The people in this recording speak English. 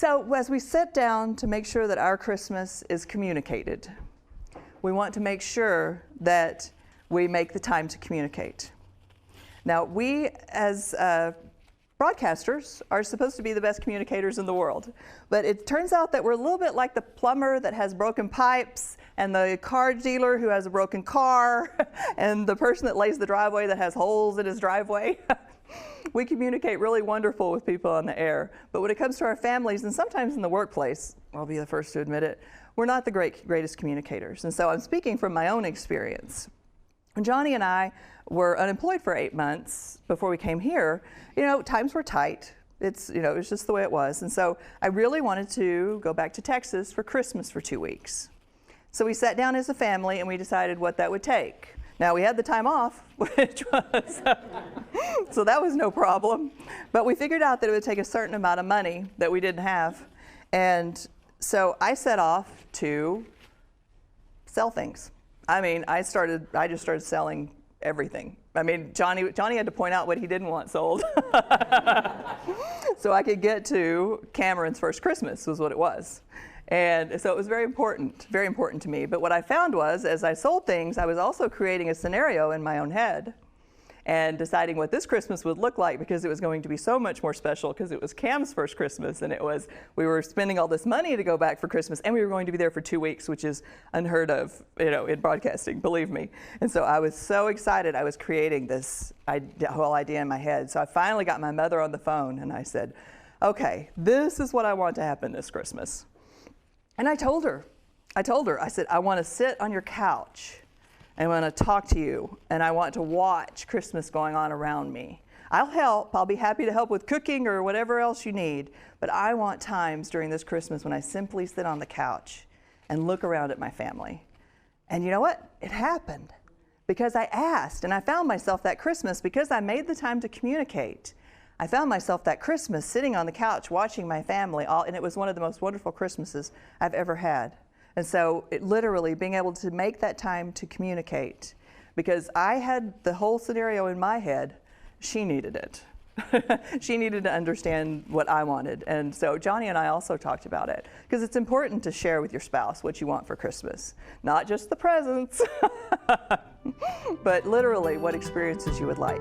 So as we sit down to make sure that our Christmas is communicated, we want to make sure that we make the time to communicate. Now, we as broadcasters are supposed to be the best communicators in the world, but it turns out that we're a little bit like the plumber that has broken pipes, and the car dealer who has a broken car, and the person that lays the driveway that has holes in his driveway. We communicate really wonderful with people on the air, but when it comes to our families and sometimes in the workplace, I'll be the first to admit it, we're not the greatest communicators. And so I'm speaking from my own experience. When Johnny and I were unemployed for 8 months before we came here, times were tight. It was just the way it was. And so I really wanted to go back to Texas for Christmas for 2 weeks. So we sat down as a family and we decided what that would take. Now we had the time off, which was, so that was no problem. But we figured out that it would take a certain amount of money that we didn't have. And so I set off to sell things. I just started selling everything. Johnny had to point out what he didn't want sold. So I could get to Cameron's first Christmas was what it was. And so it was very important to me. But what I found was, as I sold things, I was also creating a scenario in my own head and deciding what this Christmas would look like, because it was going to be so much more special because it was Cam's first Christmas, and we were spending all this money to go back for Christmas, and we were going to be there for 2 weeks, which is unheard of, in broadcasting, believe me. And so I was so excited. I was creating this whole idea in my head. So I finally got my mother on the phone, and I said, okay, this is what I want to happen this Christmas. And I told her, I said, I want to sit on your couch. I want to talk to you, and I want to watch Christmas going on around me. I'll help. I'll be happy to help with cooking or whatever else you need, but I want times during this Christmas when I simply sit on the couch and look around at my family. And you know what? It happened because I asked, and I found myself that Christmas, because I made the time to communicate, I found myself that Christmas sitting on the couch watching my family, and it was one of the most wonderful Christmases I've ever had. And so literally being able to make that time to communicate, because I had the whole scenario in my head, she needed it. She needed to understand what I wanted. And so Johnny and I also talked about it, because it's important to share with your spouse what you want for Christmas. Not just the presents, but literally what experiences you would like.